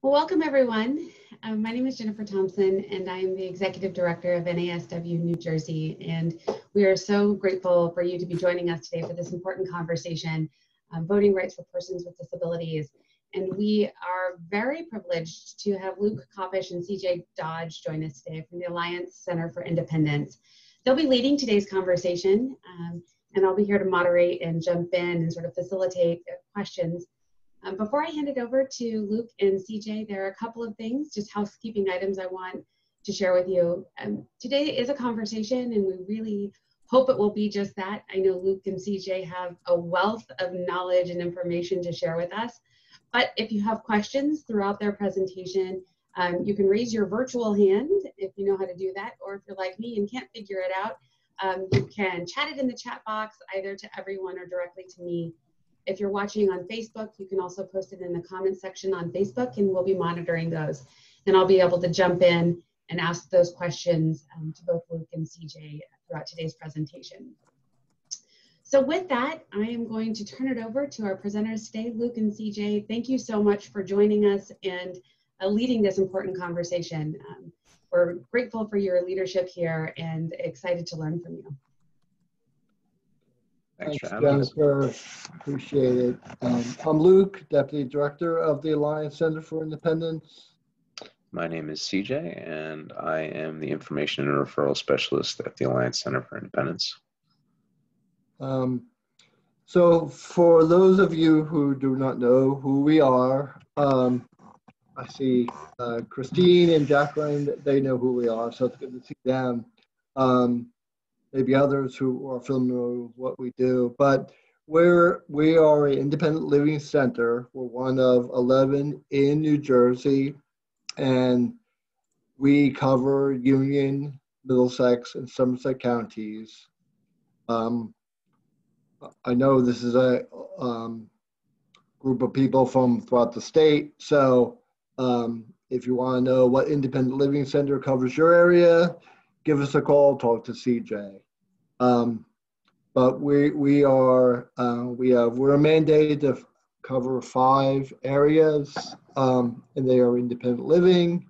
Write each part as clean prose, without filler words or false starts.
Well, welcome everyone. My name is Jennifer Thompson and I am the Executive Director of NASW New Jersey. And we are so grateful for you to be joining us today for this important conversation, voting rights for persons with disabilities. And we are very privileged to have Luke Kopish and CJ Dodge join us today from the Alliance Center for Independence. They'll be leading today's conversation and I'll be here to moderate and jump in and sort of facilitate questions. Before I hand it over to Luke and CJ, there are a couple of things, just housekeeping items I want to share with you. Today is a conversation and we really hope it will be just that. I know Luke and CJ have a wealth of knowledge and information to share with us, but if you have questions throughout their presentation, you can raise your virtual hand if you know how to do that, or if you're like me and can't figure it out, you can chat it in the chat box either to everyone or directly to me. If you're watching on Facebook, you can also post it in the comment section on Facebook and we'll be monitoring those. And I'll be able to jump in and ask those questions to both Luke and CJ throughout today's presentation. So with that, I am going to turn it over to our presenters today, Luke and CJ. Thank you so much for joining us and leading this important conversation. We're grateful for your leadership here and excited to learn from you. Thanks, Jennifer. Appreciate it. I'm Luke, Deputy Director of the Alliance Center for Independence. My name is CJ, and I am the Information and Referral Specialist at the Alliance Center for Independence. So for those of you who do not know who we are, I see Christine and Jacqueline, they know who we are, so it's good to see them. Maybe others who are familiar with what we do, but we are an independent living center. We're one of 11 in New Jersey, and we cover Union, Middlesex, and Somerset counties. I know this is a group of people from throughout the state, so if you want to know what independent living center covers your area, give us a call, talk to CJ. But we're mandated to cover 5 areas, and they are independent living,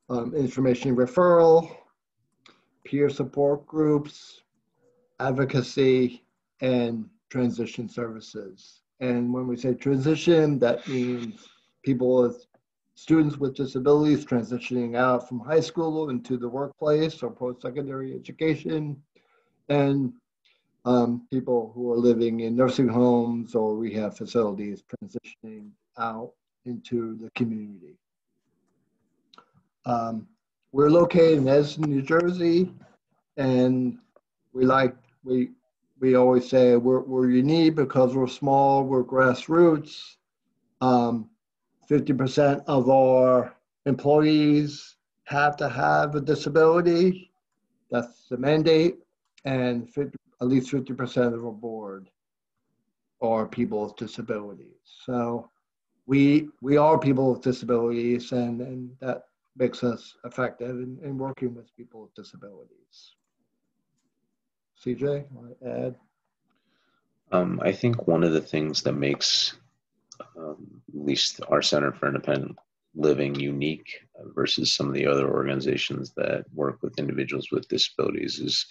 information referral, peer support groups, advocacy, and transition services. And when we say transition, that means students with disabilities transitioning out from high school into the workplace or post-secondary education, and people who are living in nursing homes or rehab facilities transitioning out into the community. We're located in Edison, New Jersey, and we always say we're unique because we're small, we're grassroots. 50% of our employees have to have a disability. That's the mandate. And at least 50% of our board are people with disabilities. So we are people with disabilities, and that makes us effective in working with people with disabilities. CJ, want to add? I think one of the things that makes at least our Center for Independent Living unique versus some of the other organizations that work with individuals with disabilities is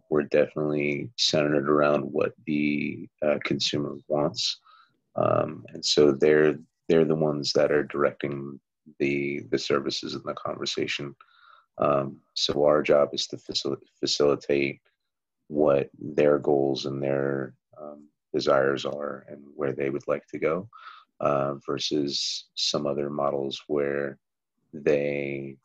we're definitely centered around what the consumer wants, and so they're the ones that are directing the services in the conversation. So our job is to facilitate what their goals and their desires are and where they would like to go, versus some other models where they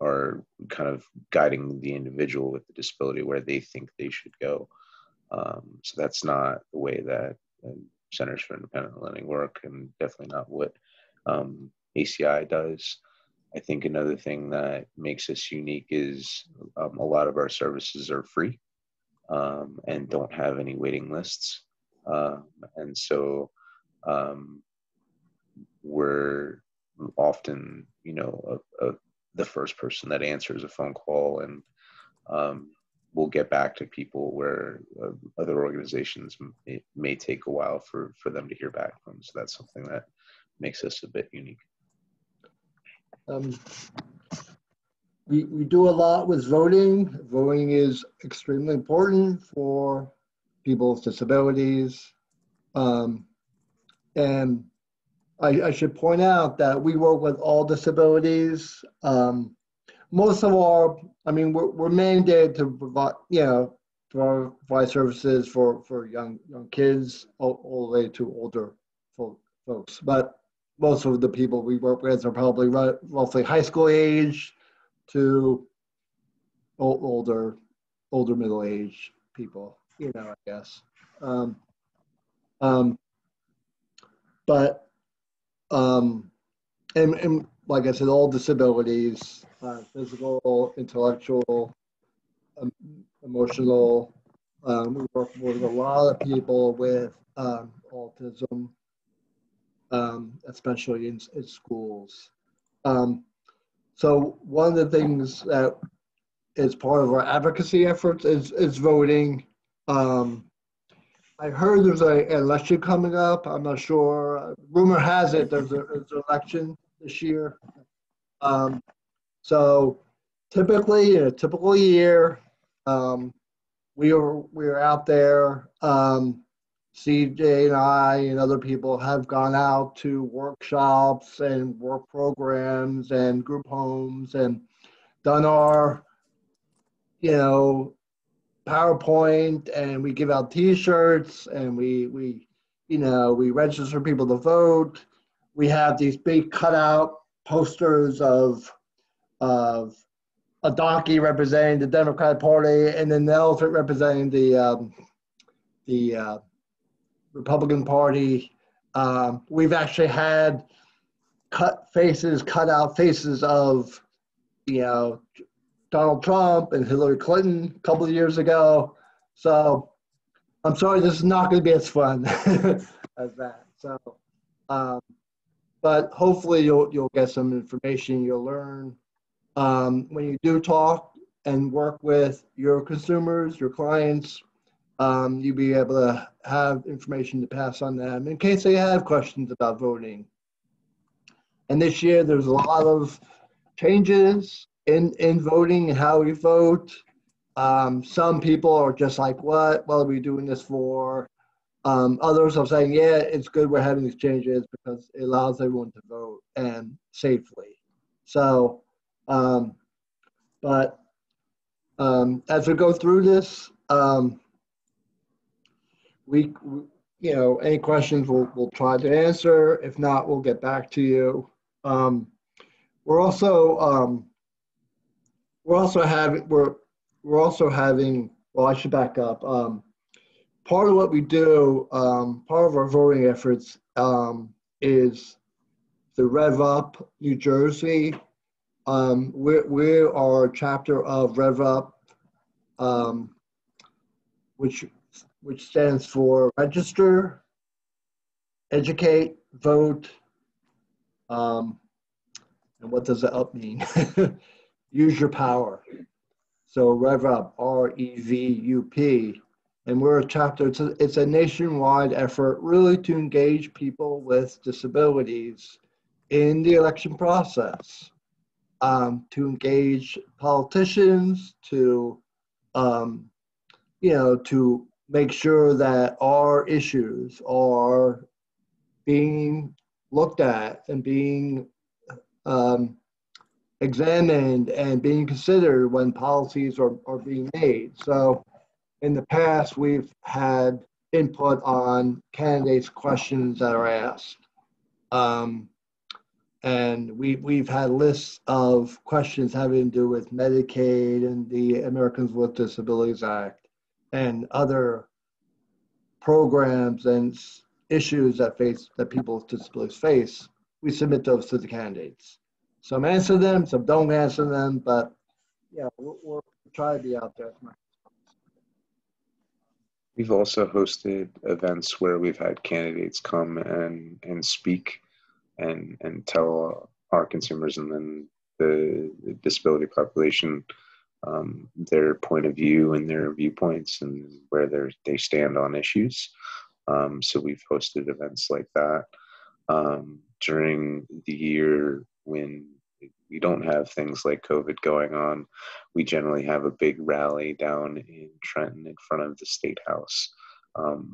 are kind of guiding the individual with the disability where they think they should go. So that's not the way that Centers for Independent Living work, and definitely not what ACI does. I think another thing that makes us unique is a lot of our services are free and don't have any waiting lists. And so we're often, the first person that answers a phone call, and we'll get back to people where other organizations, it may take a while for them to hear back from. So that's something that makes us a bit unique. We do a lot with voting. Voting is extremely important for people with disabilities. And I should point out that we work with all disabilities. Most of our, we're mandated to provide, provide services for young kids all the way to older folks. But most of the people we work with are probably roughly high school age to older middle-aged people, I guess. But and like I said, all disabilities, physical, intellectual, emotional. We work with a lot of people with autism, especially in schools. So one of the things that is part of our advocacy efforts is voting. I heard there's an election coming up. I'm not sure. Rumor has it there's an election this year. So typically, in a typical year, we are out there. CJ and I and other people have gone out to workshops and work programs and group homes and done our, PowerPoint, and we give out T-shirts, and we register people to vote. We have these big cutout posters of a donkey representing the Democratic Party and then the elephant representing the Republican Party. We've actually had cut out faces of Donald Trump and Hillary Clinton a couple of years ago. So I'm sorry, this is not going to be as fun as that. So, but hopefully you'll get some information. You'll learn when you do talk and work with your consumers, your clients. You'll be able to have information to pass on them in case they have questions about voting. And this year, there's a lot of changes in voting and how we vote. Some people are just like, what are we doing this for? Others are saying, yeah, it's good we're having these changes because it allows everyone to vote and safely. So, but as we go through this, we any questions we'll try to answer. If not, we'll get back to you. We're also having, well, I should back up. Part of what we do, part of our voting efforts is the Rev Up New Jersey. We are a chapter of Rev Up, which stands for register, educate, vote, and what does the up mean? Use your power. So Rev Up, REVUP, and we're a chapter. It's a nationwide effort, really, to engage people with disabilities in the election process, to engage politicians, to make sure that our issues are being looked at and being examined and being considered when policies are being made. So in the past, we've had input on candidates' questions that are asked. And we've had lists of questions having to do with Medicaid and the Americans with Disabilities Act and other programs and issues that people with disabilities face. We submit those to the candidates. Some answer them, some don't answer them, but yeah, we're trying to be out there. We've also hosted events where we've had candidates come and speak and tell our consumers and then the disability population their point of view and their viewpoints and where they stand on issues. So we've hosted events like that. during the year when we don't have things like COVID going on, we generally have a big rally down in Trenton in front of the State House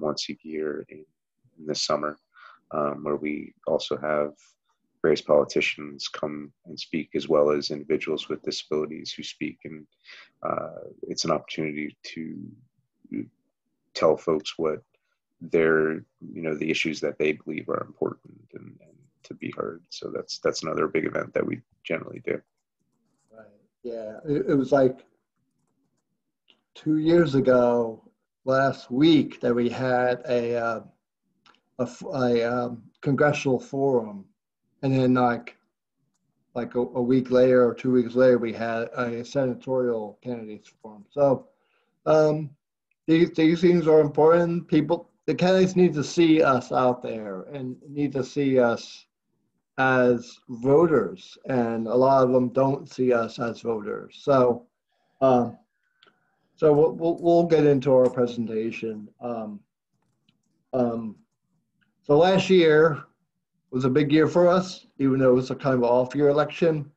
once a year in the summer, where we also have various politicians come and speak, as well as individuals with disabilities who speak. And it's an opportunity to tell folks what their, the issues that they believe are important and to be heard. So that's another big event that we generally do. Right. Yeah, it was like 2 years ago, last week, that we had a congressional forum, and then like a week later or 2 weeks later, we had a senatorial candidates forum. So these things are important. The candidates need to see us out there and need to see us as voters, and a lot of them don't see us as voters. So, we'll get into our presentation. So last year was a big year for us, even though it was a kind of off-year election.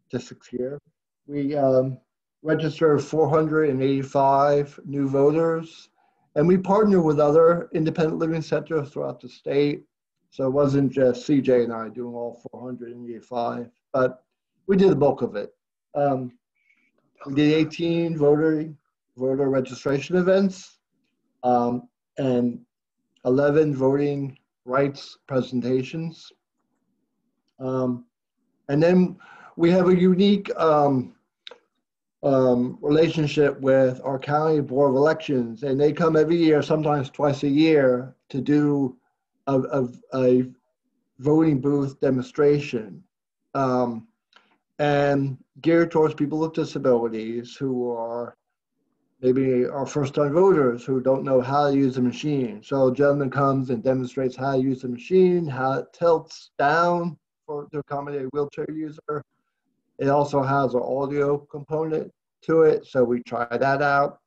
Statistics here. We registered 485 new voters, and we partnered with other independent living centers throughout the state. So it wasn't just CJ and I doing all 485, but we did the bulk of it. We did 18 voter registration events and 11 voting rights presentations. And then we have a unique relationship with our county board of elections, and they come every year, sometimes twice a year, to do a voting booth demonstration, and geared towards people with disabilities who are maybe our first-time voters who don't know how to use the machine. So a gentleman comes and demonstrates how to use the machine, how it tilts down to accommodate a wheelchair user. It also has an audio component to it, so we try that out.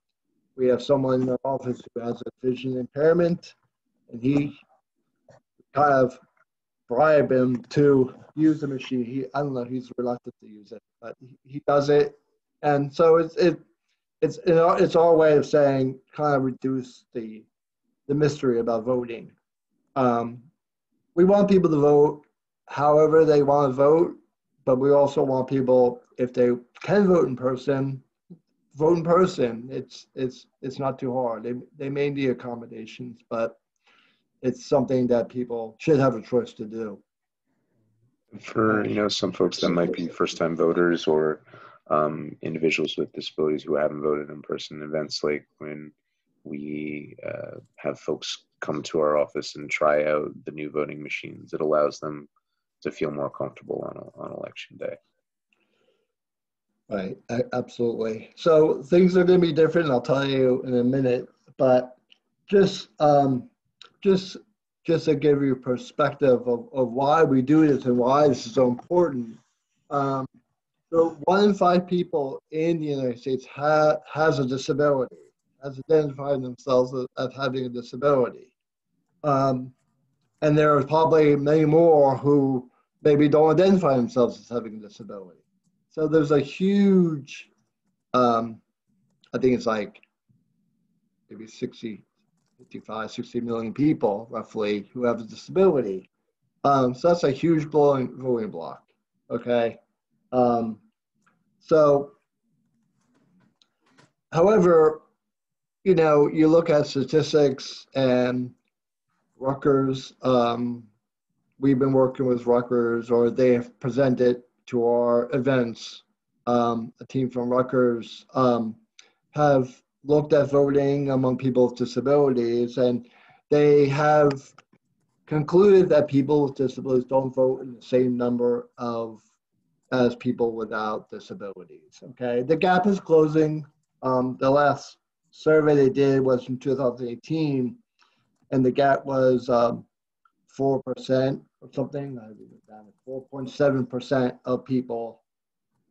We have someone in the office who has a vision impairment, and he kind of bribe him to use the machine. I don't know, he's reluctant to use it, but he does it. And so it's our way of saying, kind of reduce the mystery about voting. We want people to vote however they want to vote, but we also want people, if they can vote in person, vote in person. It's not too hard. They may need accommodations, but it's something that people should have a choice to do. For some folks that might be first-time voters or individuals with disabilities who haven't voted in person, events like when we have folks come to our office and try out the new voting machines, it allows them to feel more comfortable on election day. Right, absolutely. So things are going to be different, I'll tell you in a minute, but just to give you a perspective of why we do this and why this is so important. So 1 in 5 people in the United States has a disability, has identified themselves as having a disability. And there are probably many more who maybe don't identify themselves as having a disability. So there's a huge, I think it's like maybe 60 million people roughly who have a disability. So that's a huge voting block, okay? So, however, you look at statistics and Rutgers, we've been working with Rutgers, or they have presented to our events. A team from Rutgers have looked at voting among people with disabilities, and they have concluded that people with disabilities don't vote in the same number as people without disabilities. Okay, the gap is closing. The last survey they did was in 2018, and the gap was 4% or something. 4.7% of people.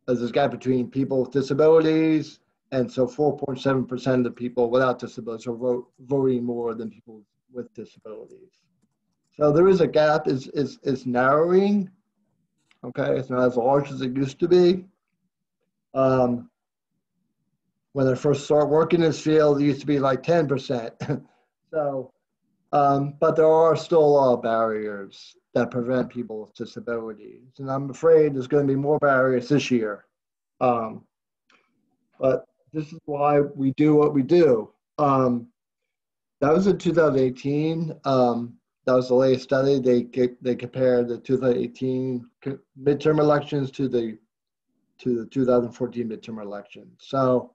There's this gap between people with disabilities, and so 4.7% of the people without disabilities are voting more than people with disabilities. So there is a gap. It's narrowing. Okay, it's not as large as it used to be. When I first started working in this field, it used to be like 10%. So, but there are still a lot of barriers that prevent people with disabilities. And I'm afraid there's going to be more barriers this year. But this is why we do what we do. That was in 2018. That was the latest study. They compared the 2018 midterm elections to the 2014 midterm elections. So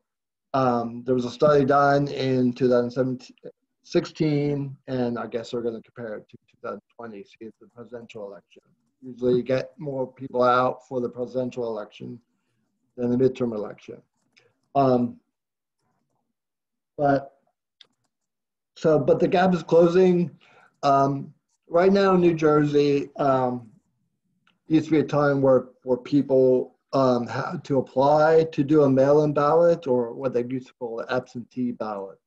there was a study done in 2016, and I guess we're going to compare it to 2020, see if the presidential election. Usually you get more people out for the presidential election than the midterm election. But the gap is closing. Right now in New Jersey, used to be a time where people had to apply to do a mail-in ballot, or what they used to call an absentee ballot.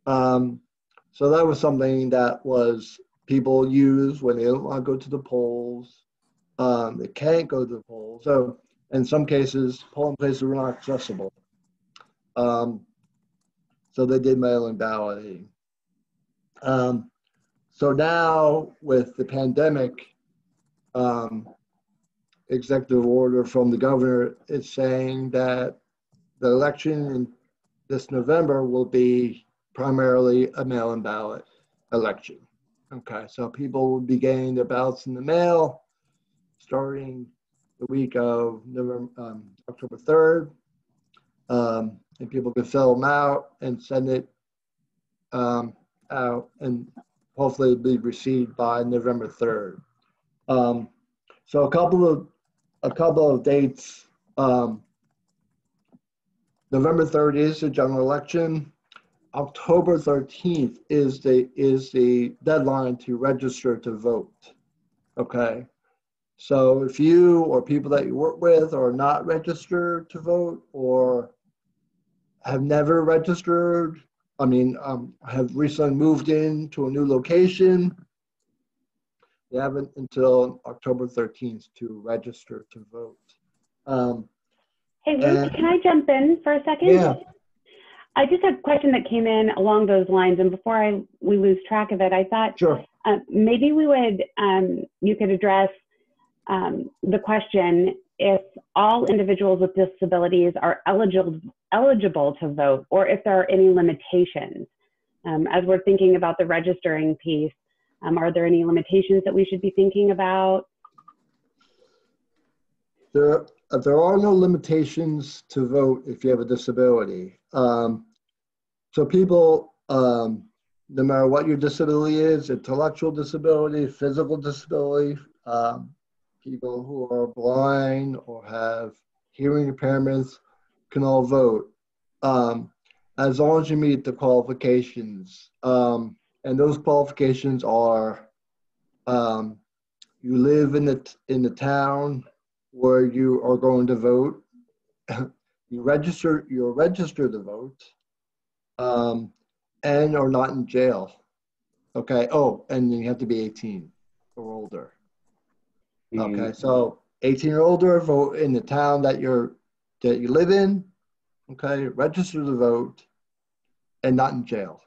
So that was something that was people use when they don't want to go to the polls. They can't go to the polls. So in some cases, polling places were not accessible. So they did mail-in balloting. So now with the pandemic, executive order from the governor is saying that the election in this November will be primarily a mail-in ballot election. Okay, so people will be getting their ballots in the mail starting the week of October 3rd, and people can fill them out and send it out, and hopefully it'll be received by November 3rd. So a couple of dates. November 3rd is the general election. October 13th is the deadline to register to vote. Okay. So if you or people that you work with are not registered to vote, or have never registered, have recently moved into a new location, you have until October 13th to register to vote. Hey, Luke, can I jump in for a second? Yeah. I just had a question that came in along those lines, and before we lose track of it, I thought Sure. Maybe you could address the question if all individuals with disabilities are eligible to vote, or if there are any limitations. As we're thinking about the registering piece, are there any limitations that we should be thinking about? There are no limitations to vote if you have a disability. So people, no matter what your disability is, intellectual disability, physical disability, people who are blind or have hearing impairments can all vote, as long as you meet the qualifications. And those qualifications are, you live in the town where you are going to vote, you're registered to vote, and are not in jail. Okay. Oh, and you have to be 18 or older. Okay. So 18 or older, vote in the town that you live in. Okay. Register to vote, and not in jail.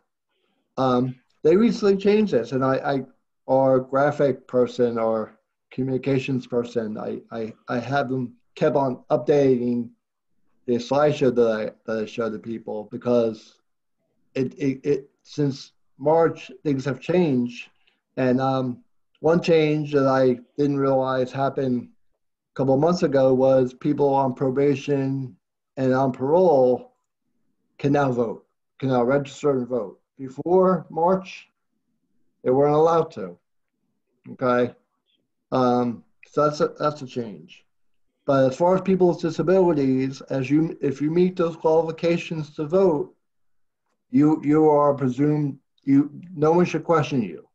They recently changed this, and our graphic person or communications person, I have them kept on updating the slideshow that I show to people, because it since March things have changed, and one change that I didn't realize happened a couple of months ago was people on probation and on parole can now vote, can now register and vote. Before March, they weren't allowed to. Okay, so that's a change. But as far as people with disabilities, if you meet those qualifications to vote, you are presumed, no one should question you.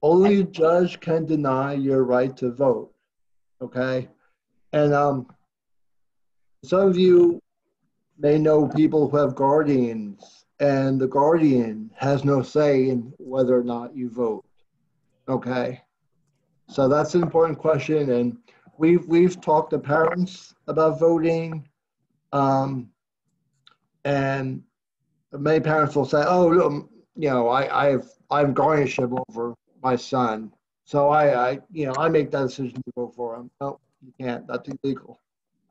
Only a judge can deny your right to vote. Okay, and some of you may know people who have guardians, and the guardian has no say in whether or not you vote. Okay, so that's an important question, and we've talked to parents about voting, and many parents will say, "Oh, you know, I'm guardianship over my son, so I make that decision to vote for him." No, you can't. That's illegal.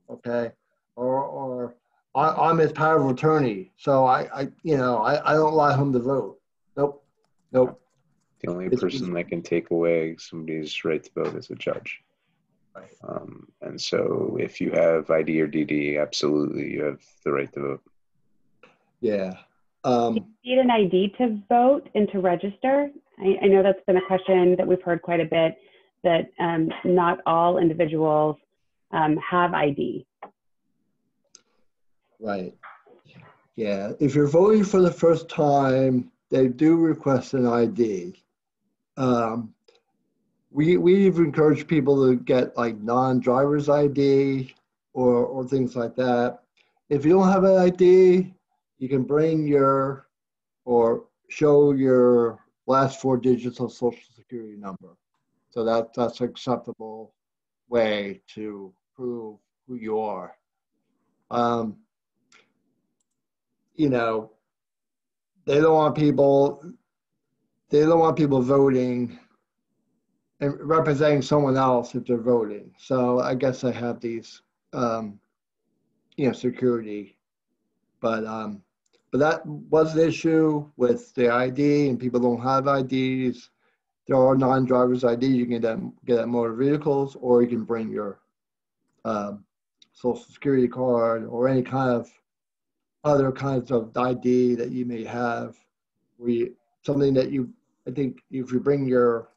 Okay, or I'm his power of attorney, so I don't allow him to vote. Nope, nope. The only person that can take away somebody's right to vote is a judge. Right. And so if you have ID or DD, absolutely, you have the right to vote. Yeah. Do you need an ID to vote and to register? I know that's been a question that we've heard quite a bit, that not all individuals have ID. Right. Yeah. If you're voting for the first time, they do request an ID. We've encouraged people to get like non-driver's ID or things like that. If you don't have an ID, you can bring your or show your last 4 digits of Social Security number. So that's an acceptable way to prove who you are. You know, they don't want people voting and representing someone else if they're voting. So I guess I have these, security, but that was the issue with the ID, and people don't have IDs. There are non-driver's ID. You can get at motor vehicles, or you can bring your Social Security card or any kind of other kinds of ID that you may have. Something that I think if you bring your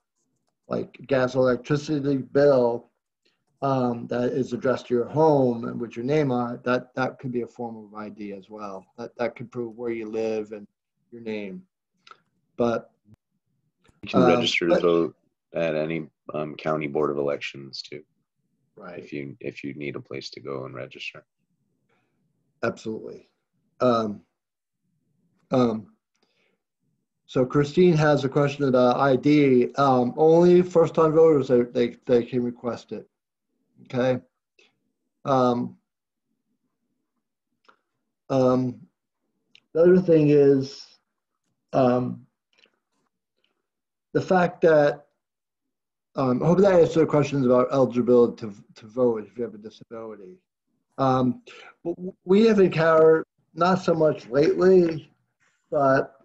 like gas or electricity bill that is addressed to your home and with your name on it, that could be a form of ID as well. That could prove where you live and your name. But you can register to vote at any county board of elections too. Right. If you need a place to go and register. Absolutely. So Christine has a question about ID. Only first-time voters, they can request it. Okay. The other thing is the fact that I hope that answers the questions about eligibility to vote if you have a disability. We have encountered, not so much lately, but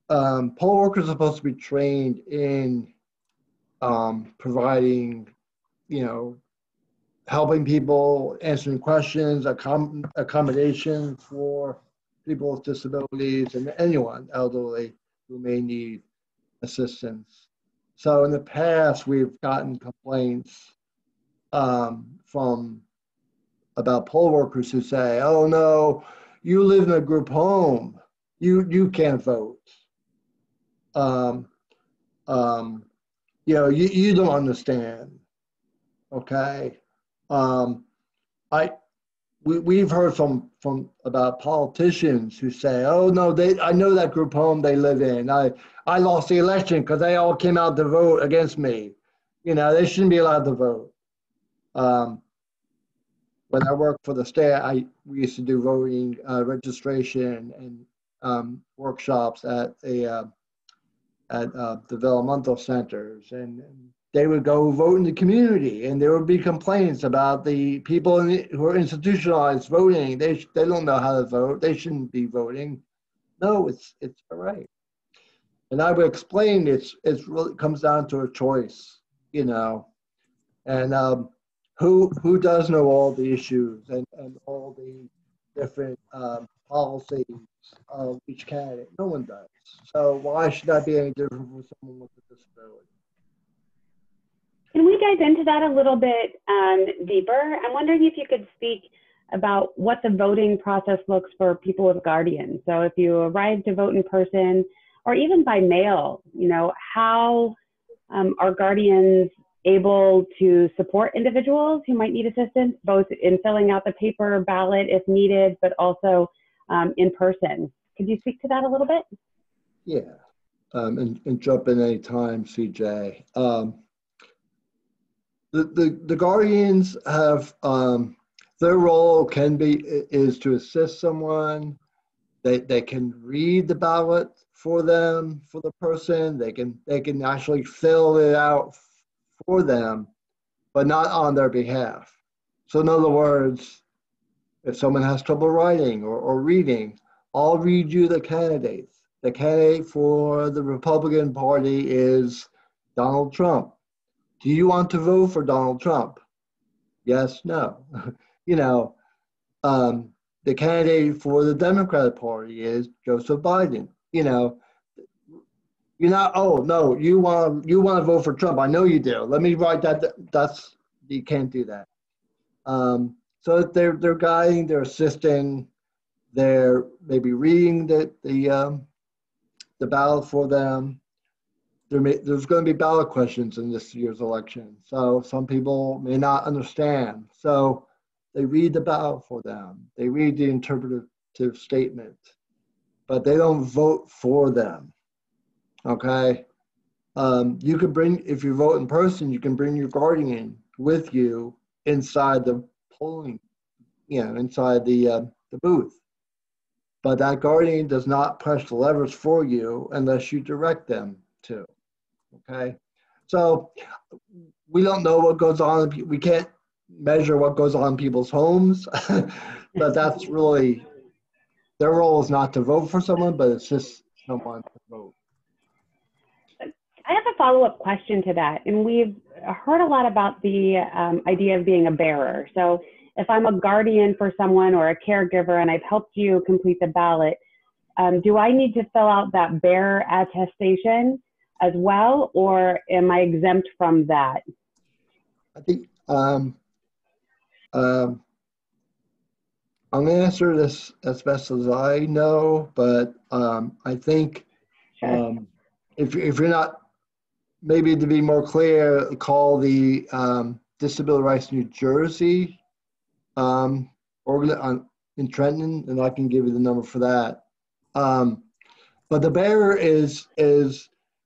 poll workers are supposed to be trained in providing, helping people, answering questions, accommodation for people with disabilities and anyone elderly who may need assistance. So in the past, we've gotten complaints about poll workers who say, "Oh no, you live in a group home, you can't vote. You don't understand." Okay. We've heard from about politicians who say, "Oh no, I know that group home they live in. I lost the election because they all came out to vote against me. They shouldn't be allowed to vote." When I worked for the state, we used to do voting registration and workshops at developmental centers, and they would go vote in the community, and there would be complaints about the people who are institutionalized voting. They don't know how to vote. They shouldn't be voting. No, it's all right. And I would explain it's really comes down to a choice, and who does know all the issues and all the different policies of each candidate? No one does. So why should that be any different for someone with a disability? Can we dive into that a little bit deeper? I'm wondering if you could speak about what the voting process looks for people with guardians. So if you arrive to vote in person or even by mail, how are guardians able to support individuals who might need assistance, both in filling out the paper ballot if needed, but also in person? Could you speak to that a little bit? Yeah, and jump in anytime, CJ. The guardians have, their role is to assist someone. They can read the ballot for them, for the person. They can actually fill it out for them, but not on their behalf. So in other words, if someone has trouble writing or reading, I'll read you the candidates. The candidate for the Republican Party is Donald Trump. Do you want to vote for Donald Trump? Yes, no. You know, the candidate for the Democratic Party is Joseph Biden. You know, you're not, oh no, you want to vote for Trump. I know you do. Let me write that. You can't do that. So they're guiding, they're assisting, they're maybe reading the ballot for them. There's going to be ballot questions in this year's election. So some people may not understand. So they read the ballot for them. They read the interpretive statement, but they don't vote for them. Okay. You can bring, if you vote in person, you can bring your guardian with you inside the polling, inside the booth. But that guardian does not press the levers for you unless you direct them to. Okay. So we don't know what goes on. We can't measure what goes on in people's homes, but that's really, their role is not to vote for someone, but it's just someone to vote. I have a follow-up question to that, and we've heard a lot about the idea of being a bearer. So if I'm a guardian for someone or a caregiver and I've helped you complete the ballot, do I need to fill out that bearer attestation as well, or am I exempt from that? I think I'm going to answer this as best as I know, but I think if you're not, maybe to be more clear, call the Disability Rights New Jersey in Trenton, and I can give you the number for that. But the bearer is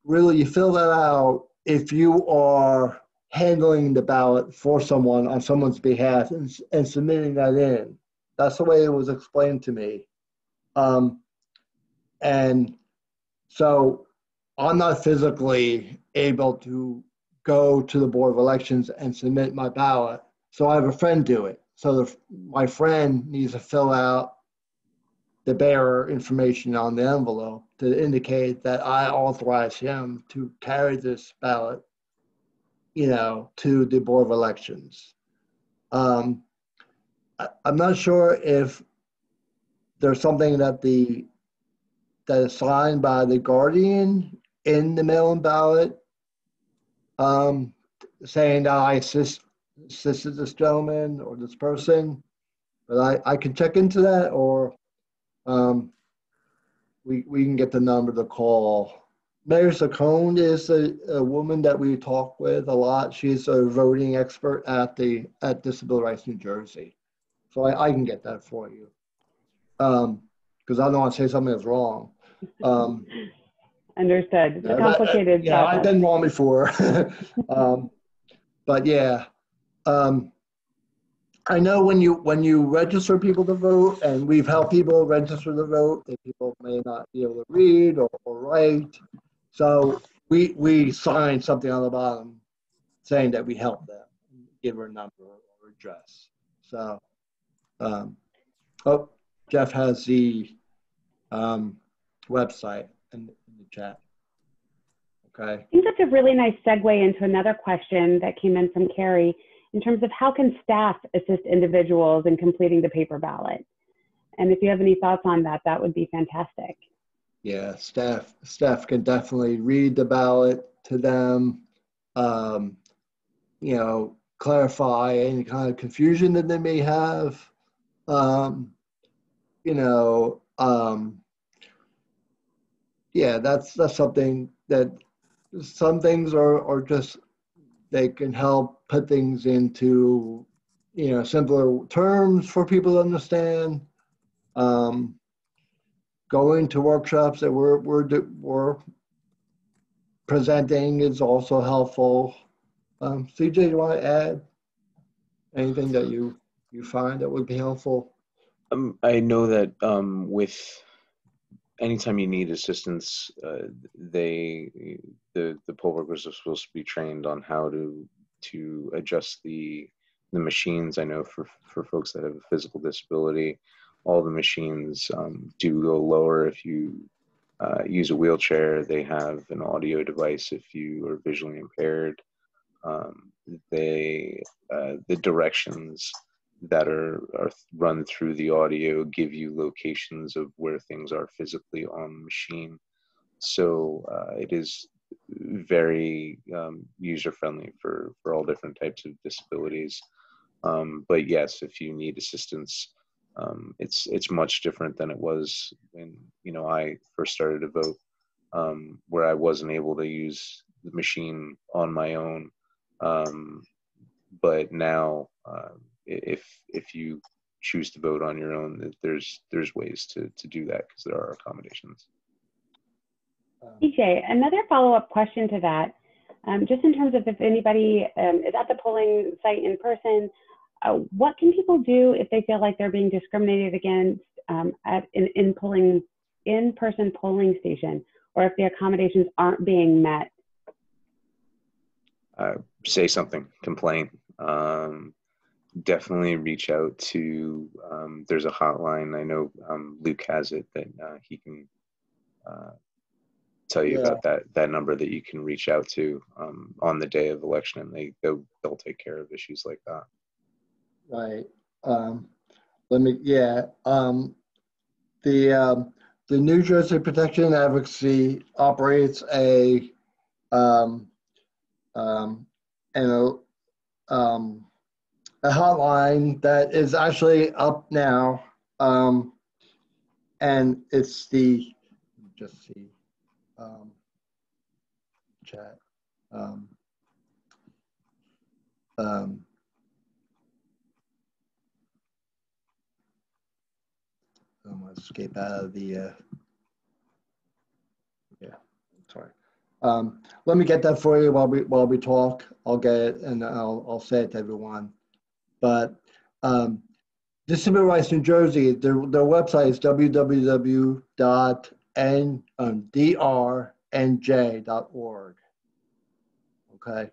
really, you fill that out if you are handling the ballot for someone on someone's behalf and submitting that in. That's the way it was explained to me. And so I'm not physically able to go to the Board of Elections and submit my ballot. So I have a friend do it. So my friend needs to fill out the bearer information on the envelope to indicate that I authorize him to carry this ballot, to the Board of Elections. I'm not sure if there's something that is signed by the guardian in the mail-in ballot, saying that I assisted this gentleman or this person, but I can check into that, or we can get the number to call. Mayor Saccone is a woman that we talk with a lot. She's a voting expert at Disability Rights New Jersey. So I can get that for you. Because I don't want to say something that's wrong. Understood. It's a complicated process. I've been wrong before. But yeah, I know when you register people to vote, and we've helped people register to vote, that people may not be able to read or write. So we sign something on the bottom saying that we help them, give her a number or address. So, Jeff has the website in the chat. Okay. I think that's a really nice segue into another question that came in from Carrie in terms of how can staff assist individuals in completing the paper ballot? And if you have any thoughts on that, that would be fantastic. Yeah, staff can definitely read the ballot to them, clarify any kind of confusion that they may have, yeah, that's something that some things are just, they can help put things into, simpler terms for people to understand. Because going to workshops that we're presenting is also helpful. CJ, you want to add anything that you find that would be helpful? I know that with anytime you need assistance, the poll workers are supposed to be trained on how to adjust the machines. I know for folks that have a physical disability, all the machines do go lower if you use a wheelchair. They have an audio device if you are visually impaired. The directions that are run through the audio give you locations of where things are physically on the machine. So it is very user-friendly for all different types of disabilities. But yes, if you need assistance, it's much different than it was when I first started to vote, where I wasn't able to use the machine on my own. But now, if you choose to vote on your own, there's ways to do that because there are accommodations. DJ, another follow-up question to that, just in terms of if anybody is at the polling site in person, what can people do if they feel like they're being discriminated against at in-person polling station, or if the accommodations aren't being met? Say something, complain. Definitely reach out to, there's a hotline. I know Luke has it that he can tell you about that number that you can reach out to on the day of election, and they'll take care of issues like that. Right. The New Jersey Protection and Advocacy operates a hotline that is actually up now, and it's just see chat. I'm going to escape out of the, sorry. Let me get that for you while we talk. I'll get it and I'll say it to everyone. But Disability Rights New Jersey, their website is www.drnj.org. Okay,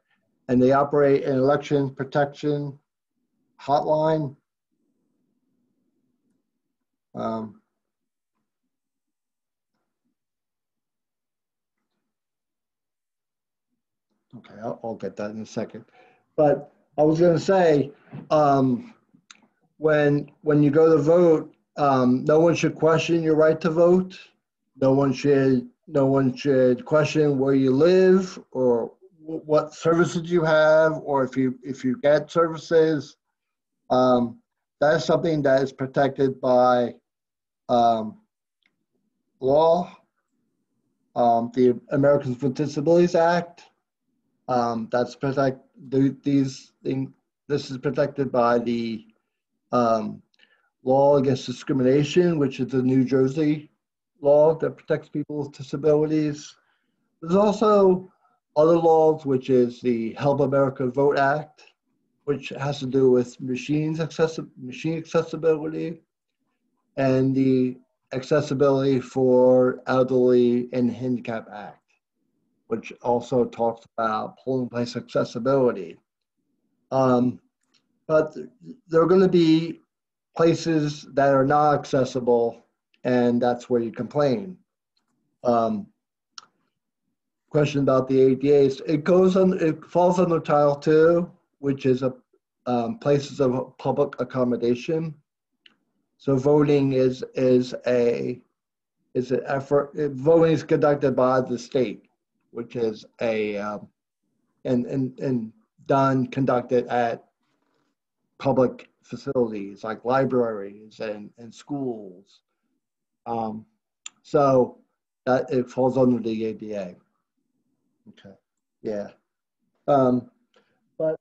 and they operate an election protection hotline. Okay, I'll get that in a second. But I was going to say, when you go to vote, no one should question your right to vote. No one should question where you live or what services you have, or if you get services. That is something that is protected by law, the Americans with Disabilities Act. This is protected by the law against discrimination, which is the New Jersey law that protects people with disabilities. There's also other laws, which is the Help America Vote Act, which has to do with machine accessibility, and the Accessibility for Elderly and Handicap Act, which also talks about polling place accessibility. But there are going to be places that are not accessible, and that's where you complain. Question about the ADAs. It falls under Title II, which is places of public accommodation. So voting is an effort. Voting is conducted by the state, which is conducted at public facilities like libraries and schools. So that it falls under the ADA. Okay, yeah. But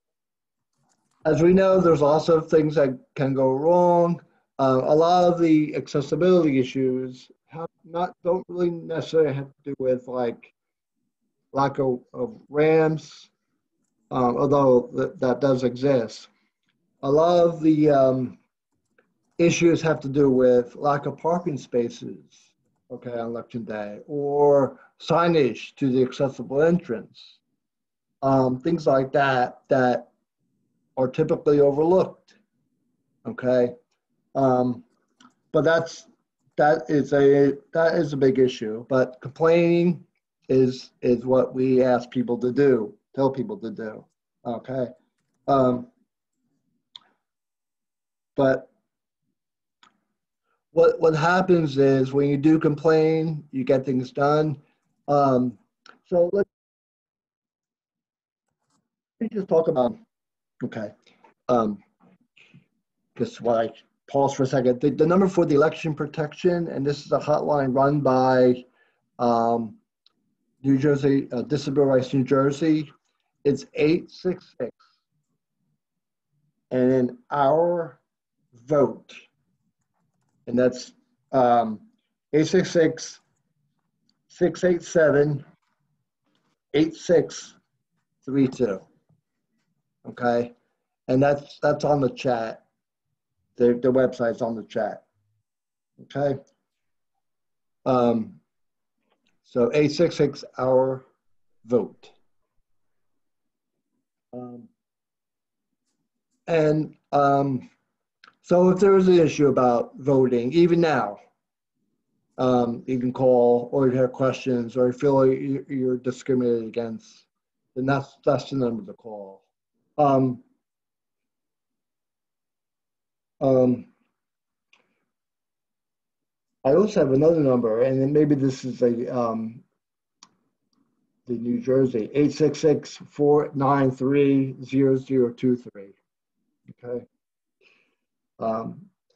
as we know, there's also things that can go wrong. A lot of the accessibility issues don't really necessarily have to do with like lack of ramps, although that does exist. A lot of the issues have to do with lack of parking spaces, okay, on election day, or signage to the accessible entrance, things like that that are typically overlooked, okay. But that is a big issue. But complaining is what we ask people to do, tell people to do, okay. But what happens is when you do complain, you get things done. So let me just talk about, okay, just while I pause for a second. The number for the election protection, and this is a hotline run by New Jersey, Disability Rights New Jersey. It's 866, and then our vote. And that's 866-687-8632. Okay, and that's on the chat. The website's on the chat. Okay. So 866 our vote. So if there is an issue about voting, even now, you can call, or you have questions, or you feel like you're discriminated against, then that's the number to call. I also have another number, and then maybe this is the New Jersey, 866-493-0023. Okay. I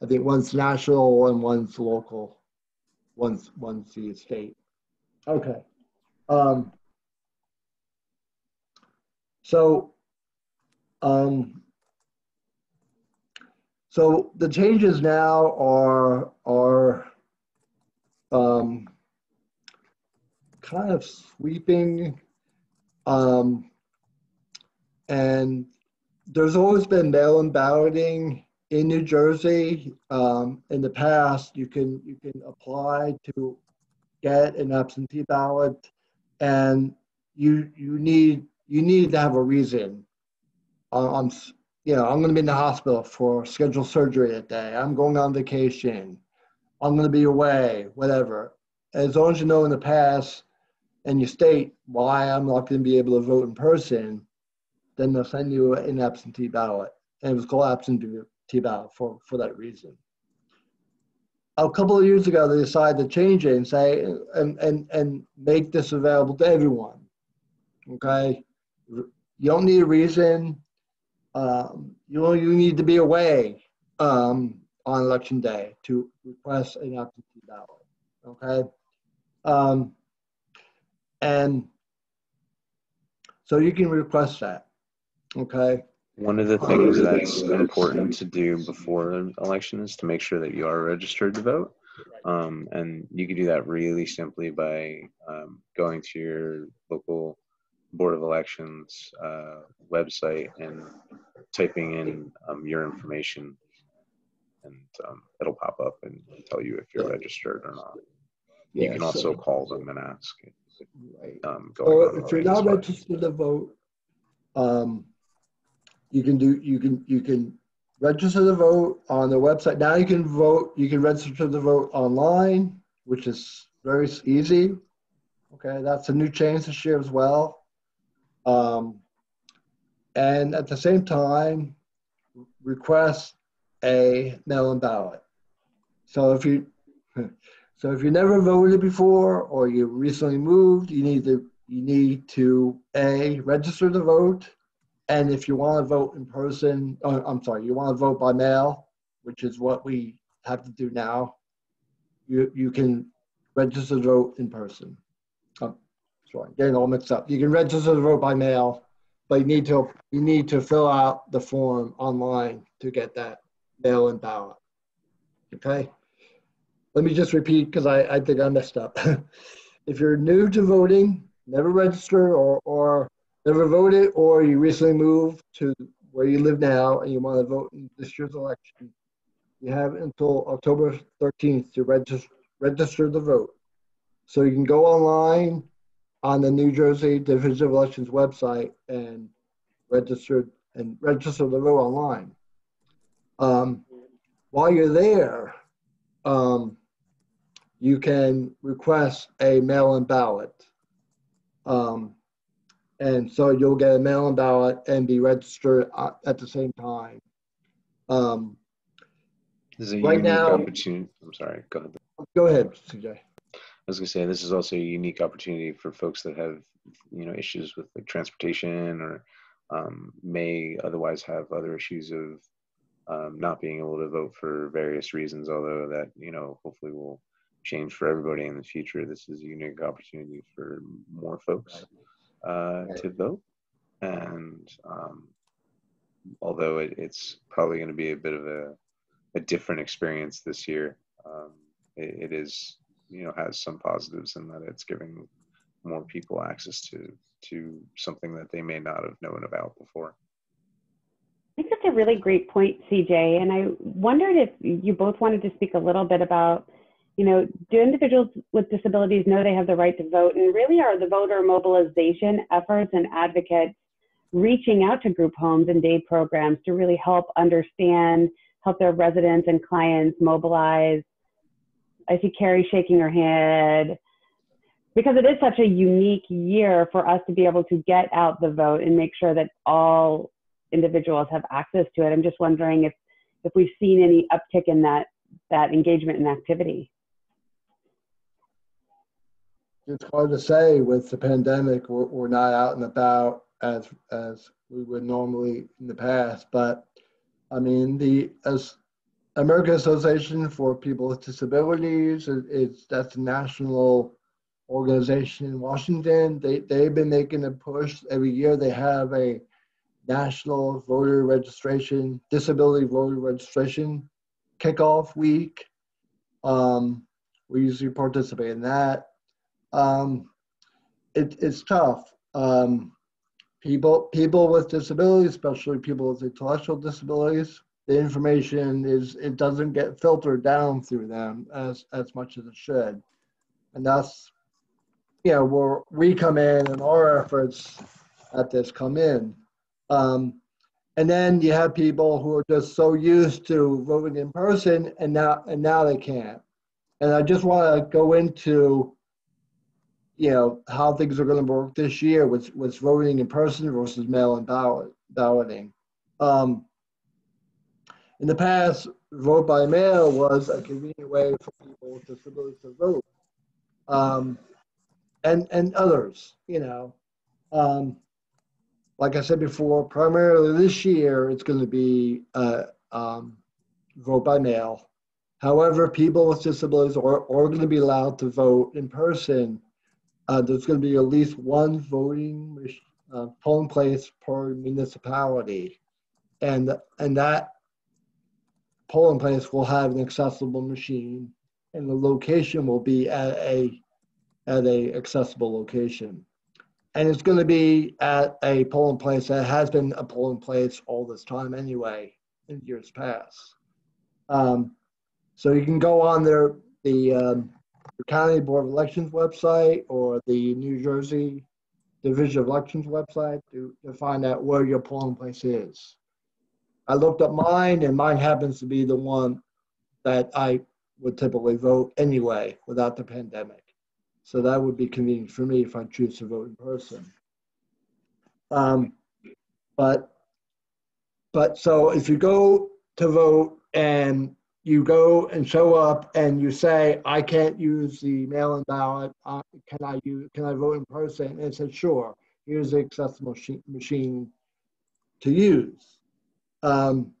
think one's national and one's local. One's the state. Okay. So the changes now are kind of sweeping, and there's always been mail-in balloting in New Jersey. In the past, you can apply to get an absentee ballot, and you need to have a reason. I'm going to be in the hospital for scheduled surgery that day. I'm going on vacation. I'm going to be away, whatever. As long as you know in the past and you state why I'm not going to be able to vote in person, then they'll send you an absentee ballot. And it was called absentee ballot for that reason. A couple of years ago, they decided to change it and say, and make this available to everyone. Okay? You don't need a reason. You need to be away on election day to request an absentee ballot. Okay? And so you can request that. Okay? One of the things that's important to do before an election is to make sure that you are registered to vote. And you can do that really simply by going to your local Board of Elections website and typing in your information, and it'll pop up and tell you if you're registered or not. You can also call them and ask. So if you're not registered to vote, you can register to vote on the website. Now you can vote. You can register to vote online, which is very easy. Okay, that's a new change this year as well. And at the same time, request a mail-in ballot. So if you never voted before, or you recently moved, you need to register to vote. And if you want to vote in person, you want to vote by mail, which is what we have to do now, you can register to vote in person. Sorry, getting all mixed up. You can register to vote by mail, but you need to fill out the form online to get that mail-in ballot. Okay. let me just repeat because I think I messed up. If you're new to voting, never registered or never voted, or you recently moved to where you live now and you want to vote in this year's election, you have until October 13th to register to vote. So you can go online on the New Jersey Division of Elections website and register to vote online. While you're there, you can request a mail-in ballot. And so you'll get a mail-in ballot and be registered at the same time. This is a Right unique now, opportunity. I'm sorry, go ahead. Go ahead, CJ. I was gonna say this is also a unique opportunity for folks that have, issues with like transportation or may otherwise have other issues of not being able to vote for various reasons. Although that hopefully will change for everybody in the future. This is a unique opportunity for more folks to vote, and although it's probably going to be a bit of a different experience this year, it is has some positives in that it's giving more people access to something that they may not have known about before. I think that's a really great point, CJ. And I wondered if you both wanted to speak a little bit about, do individuals with disabilities know they have the right to vote? And really are the voter mobilization efforts and advocates reaching out to group homes and day programs to really help understand, help their residents and clients mobilize? I see Carrie shaking her head. Because it is such a unique year for us to be able to get out the vote and make sure that all individuals have access to it. I'm just wondering if we've seen any uptick in that engagement and activity. It's hard to say with the pandemic. We're not out and about as we would normally in the past. But I mean, as American Association for People with Disabilities, that's a national organization in Washington. They've been making a push every year. They have a national voter registration, disability voter registration kickoff week. We usually participate in that. It's tough. People with disabilities, especially people with intellectual disabilities, the information it doesn't get filtered down through them as much as it should. And that's, where we come in and our efforts at this come in. And then you have people who are just so used to voting in person and now they can't. And I just want to go into, how things are going to work this year with voting in person versus mail-in balloting. In the past, vote by mail was a convenient way for people with disabilities to vote. And others, like I said before, primarily this year, it's going to be vote by mail. However, people with disabilities are going to be allowed to vote in person. There's going to be at least one voting polling place per municipality. And that polling place will have an accessible machine, and the location will be at a accessible location. And it's going to be at a polling place that has been a polling place all this time anyway, in years past. So you can go on the County Board of Elections website or the New Jersey Division of Elections website to find out where your polling place is. I looked up mine, and mine happens to be the one that I would typically vote anyway without the pandemic. So that would be convenient for me if I choose to vote in person. But so if you go to vote and you go and show up and you say, I can't use the mail-in ballot, can I vote in person? And it says, sure, here's the accessible machine to use. And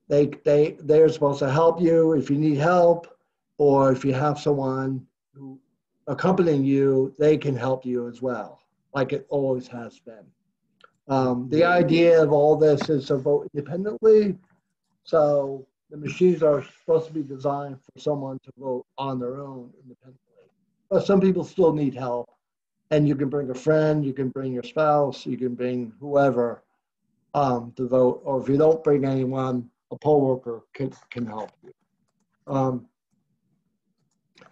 they're supposed to help you if you need help, or if you have someone who accompanying you, they can help you as well, like it always has been. The idea of all this is to vote independently. So the machines are supposed to be designed for someone to vote on their own independently. But some people still need help. And you can bring a friend, you can bring your spouse, you can bring whoever to vote. Or if you don't bring anyone, a poll worker can help you.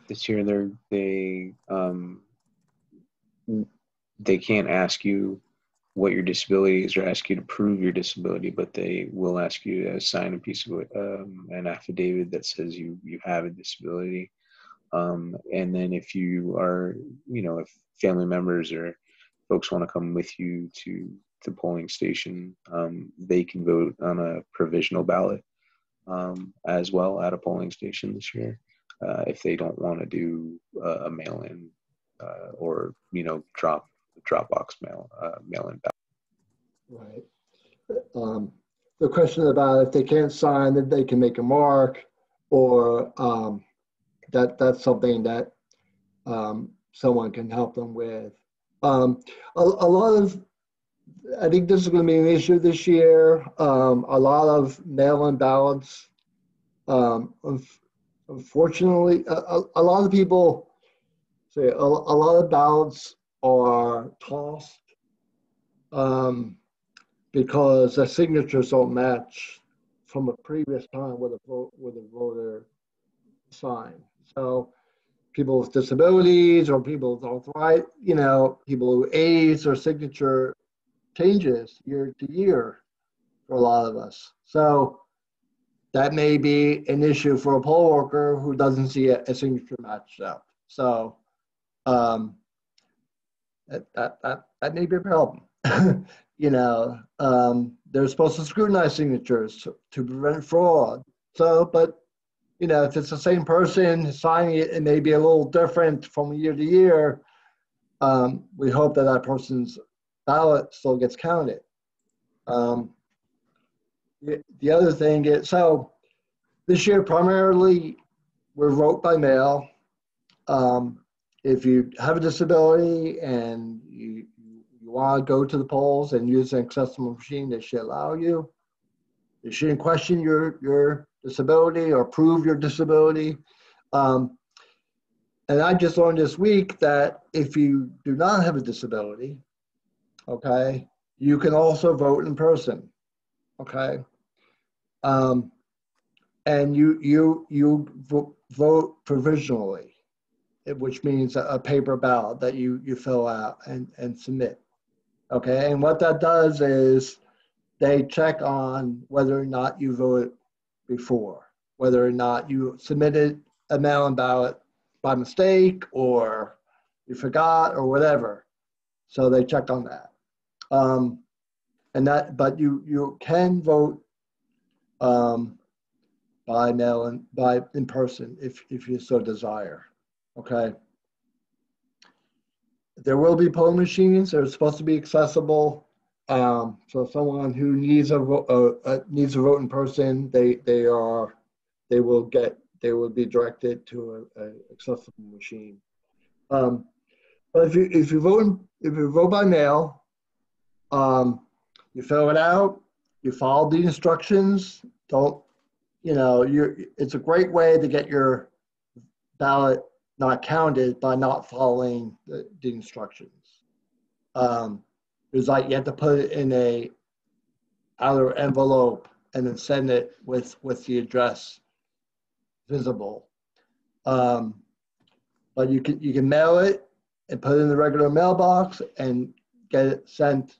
This year, they can't ask you what your disability is or ask you to prove your disability, but they will ask you to sign a piece of an affidavit that says you have a disability. And then if you are, if family members or folks want to come with you to the polling station, they can vote on a provisional ballot as well at a polling station this year. If they don't want to do a mail-in or Dropbox mail-in ballot. Right. The question about if they can't sign, that they can make a mark, or that's something that someone can help them with. A lot of, I think this is going to be an issue this year. A lot of mail-in ballots. Unfortunately, a lot of people say a lot of ballots are tossed because the signatures don't match from a previous time with a voter signed. So people with disabilities or people with arthritis, people who age, their signature changes year to year for a lot of us. So that may be an issue for a poll worker who doesn't see a signature matched up. So that may be a problem. They're supposed to scrutinize signatures to prevent fraud. So, but if it's the same person signing it, it may be a little different from year to year. We hope that person's ballot still gets counted. The other thing is, so this year primarily we're vote by mail. If you have a disability and you want to go to the polls and use an accessible machine, they should allow you. They shouldn't question your disability or prove your disability. And I just learned this week that if you do not have a disability, okay, you can also vote in person, okay? And you vote provisionally, which means a paper ballot that you fill out and submit, okay? And what that does is they check on whether or not you voted before, whether or not you submitted a mail-in ballot by mistake or you forgot or whatever. So they check on that. But you can vote by mail-in, in person if you so desire, okay? There will be polling machines. They're supposed to be accessible. So someone who needs a vote in person, they will be directed to an accessible machine. But if you vote by mail, you fill it out, you follow the instructions. It's a great way to get your ballot not counted by not following the instructions. It's like you have to put it in a outer envelope and then send it with the address visible. But you can mail it and put it in the regular mailbox and get it sent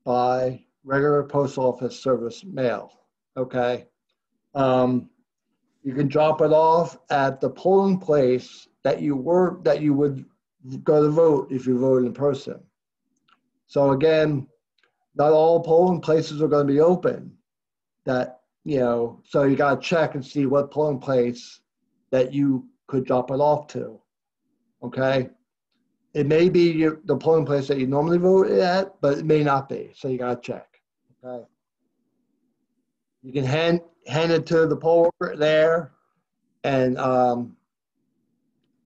by regular post office service mail. Okay. You can drop it off at the polling place that you would go to vote if you voted in person. So again, not all polling places are going to be open. So you got to check and see what polling place that you could drop it off to. Okay, it may be the polling place that you normally vote at, but it may not be. So you got to check. Okay, you can hand it to the poll worker there, and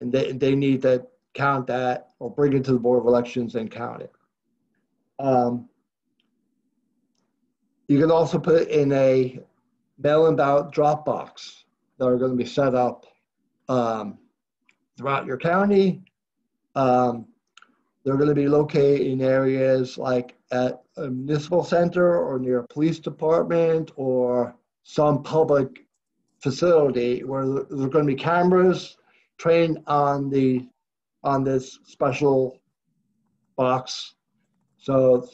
they need to count that or bring it to the Board of Elections and count it. You can also put it in a mail-in ballot drop box that are going to be set up throughout your county. They're going to be located in areas like at a municipal center or near a police department or some public facility where there's going to be cameras trained on this special box, so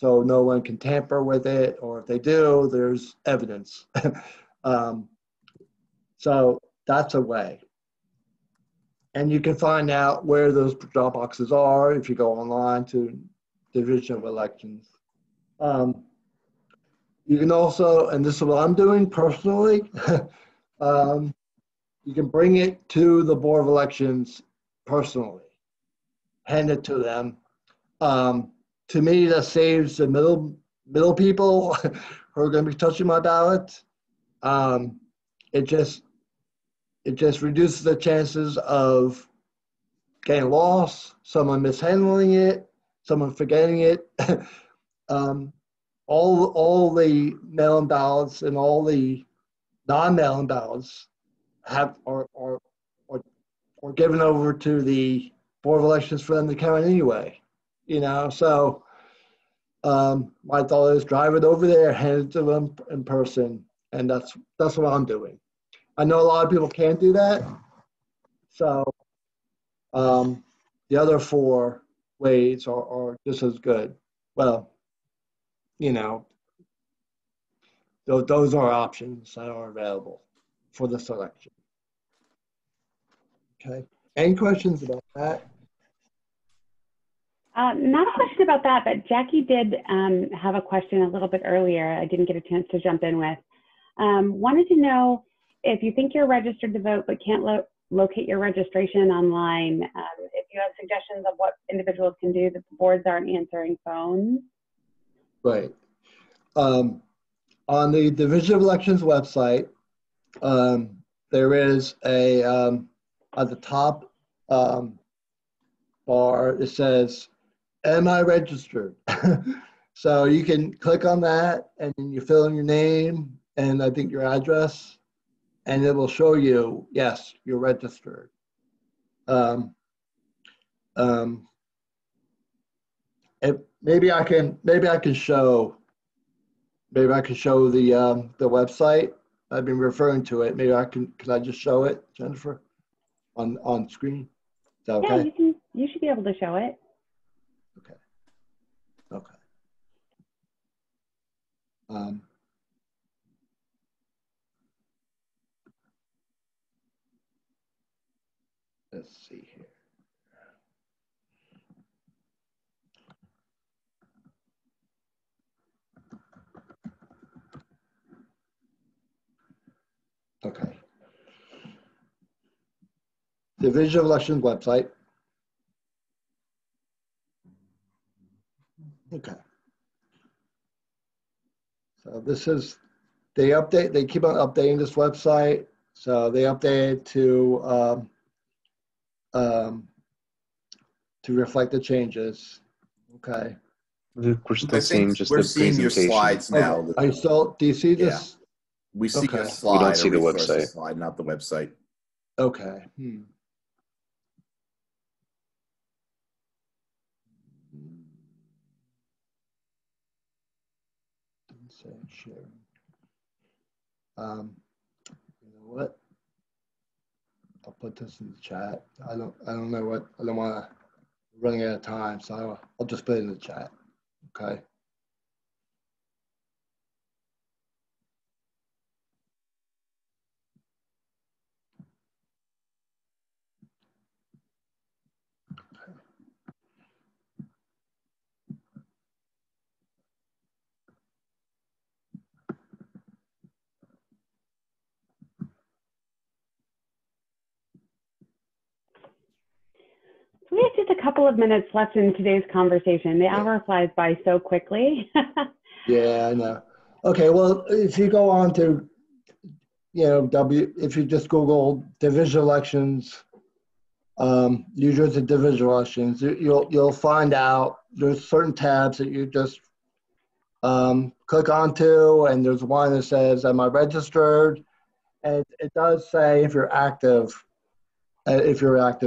no one can tamper with it, or if they do, there's evidence. So that's a way. And you can find out where those drop boxes are if you go online to Division of Elections. You can also, and this is what I'm doing personally, you can bring it to the Board of Elections personally, hand it to them. To me, that saves the middle people who are going to be touching my ballot. It just reduces the chances of getting lost, someone mishandling it, someone forgetting it. All the mail-in ballots and all the non-mail-in ballots are given over to the Board of Elections for them to count anyway. So my thought is drive it over there, hand it to them in person, and that's what I'm doing. I know a lot of people can't do that, so the other 4 ways are just as good. Well, those are options that are available for the selection. Okay. Any questions about that? Not a question about that, but Jackie did have a question a little bit earlier. I didn't get a chance to jump in with. Wanted to know if you think you're registered to vote but can't locate your registration online, if you have suggestions of what individuals can do that the boards aren't answering phones. Right. On the Division of Elections website, there is a, at the top bar, it says, "Am I registered?" So you can click on that and you fill in your name and I think your address, and it will show you, yes, you're registered. Maybe I can show the website. I've been referring to it. Maybe can I just show it, Jennifer, on screen? Is that okay? Yeah, you should be able to show it. Okay. Okay. Let's see here. Okay. Division of Elections website. Okay. So this is, they keep on updating this website. So they update it to reflect the changes. Okay. We're still seeing just we're the seeing your presentation. slides now. Okay. Do you see this? Yeah. We see Okay. a slide. We don't see the resource website. slide, not the website. Okay. Sharing. You know what? I'll put this in the chat. I don't want to running out of time, so I'll just put it in the chat. Okay. We have just a couple of minutes left in today's conversation. The hour flies by so quickly. Yeah, I know. Okay, well, if you go on to, if you just Google division elections, New Jersey division elections, you'll find out there's certain tabs that you just click onto, and there's one that says, am I registered? And it does say if you're an active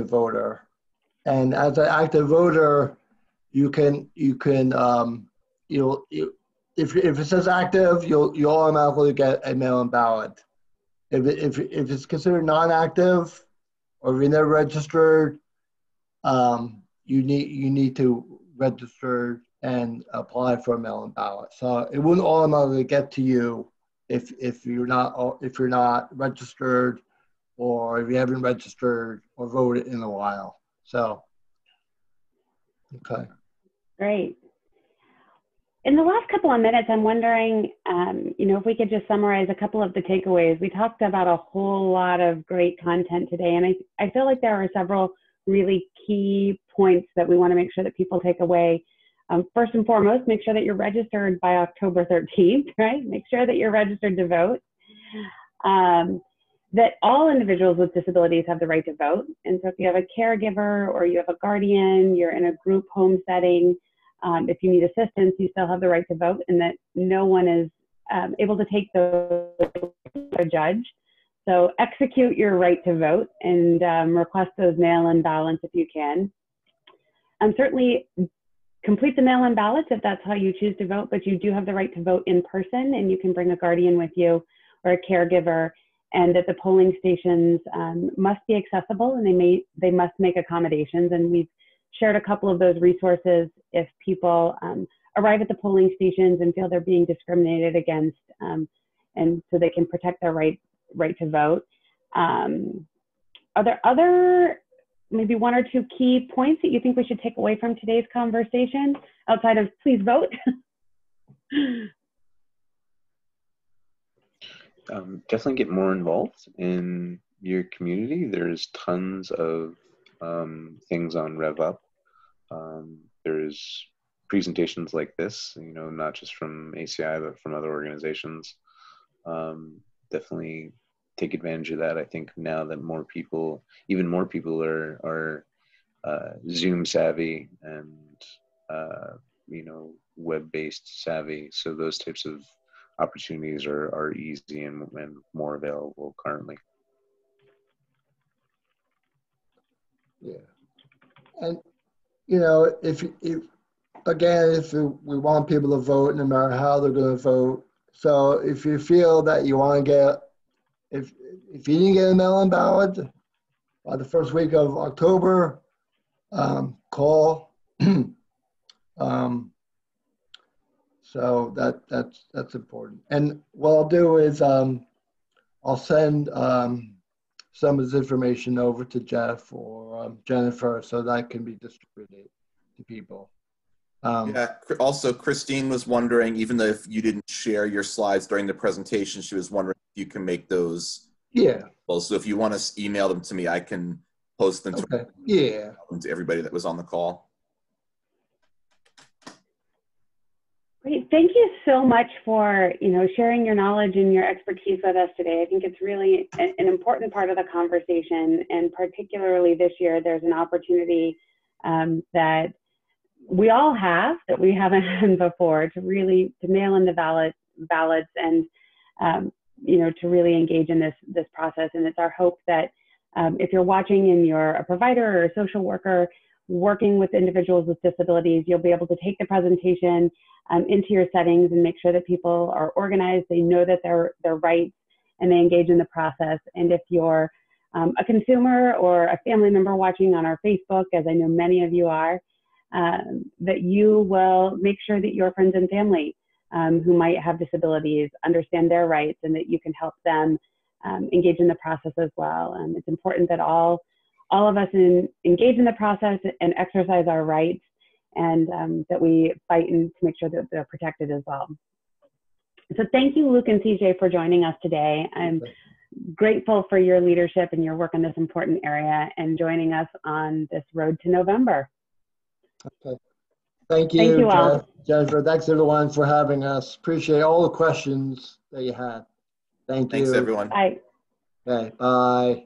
voter. And as an active voter, if it says active, you'll automatically get a mail-in ballot. If it's considered non-active, or if you're never registered, you need to register and apply for a mail-in ballot. So it wouldn't automatically get to you if you're not registered, or if you haven't registered or voted in a while. So, okay. Great. In the last couple of minutes, I'm wondering, if we could just summarize a couple of the takeaways. We talked about a whole lot of great content today, and I feel like there are several really key points that we want to make sure that people take away. First and foremost, make sure that you're registered by October 13th, right? Make sure that you're registered to vote. That all individuals with disabilities have the right to vote. And so if you have a caregiver or you have a guardian, you're in a group home setting, if you need assistance, you still have the right to vote, and that no one is able to take those to a judge. So execute your right to vote and request those mail-in ballots if you can. Certainly complete the mail-in ballots if that's how you choose to vote, but you do have the right to vote in person, and you can bring a guardian with you or a caregiver, and that the polling stations must be accessible, and they must make accommodations. And we've shared a couple of those resources if people arrive at the polling stations and feel they're being discriminated against, and so they can protect their right to vote. Are there other, maybe one or two key points that you think we should take away from today's conversation outside of please vote? Definitely get more involved in your community. There's tons of things on RevUp. There's presentations like this, not just from ACI, but from other organizations. Definitely take advantage of that. I think now that even more people are Zoom savvy and, web-based savvy. So those types of opportunities are easy and more available currently. Yeah. And, if we want people to vote, no matter how they're going to vote. So if you feel that you want to get, if you didn't get a mail-in ballot by the first week of October, call. So that's important. And what I'll do is I'll send some of this information over to Jeff or Jennifer so that can be distributed to people. Also, Christine was wondering, even though if you didn't share your slides during the presentation, she was wondering if you can make those. Yeah. Well, so if you want to email them to me, I can post them to everybody that was on the call. Great. Thank you so much for sharing your knowledge and your expertise with us today. I think it's really an important part of the conversation, and particularly this year, there's an opportunity that we all have that we haven't had before to mail in the ballots and to really engage in this process. And it's our hope that if you're watching and you're a provider or a social worker working with individuals with disabilities, you'll be able to take the presentation into your settings and make sure that people are organized, they know that their rights, and they engage in the process. And if you're a consumer or a family member watching on our Facebook, as I know many of you are, that you will make sure that your friends and family who might have disabilities understand their rights, and that you can help them engage in the process as well. It's important that all of us engage in the process and exercise our rights, and that we fight to make sure that they're protected as well. So thank you, Luke and CJ, for joining us today. I'm grateful for your leadership and your work in this important area and joining us on this road to November. Okay. Thank you all. Jennifer. Thanks everyone for having us. Appreciate all the questions that you had. Thank you. Thanks everyone. Bye. Okay, bye.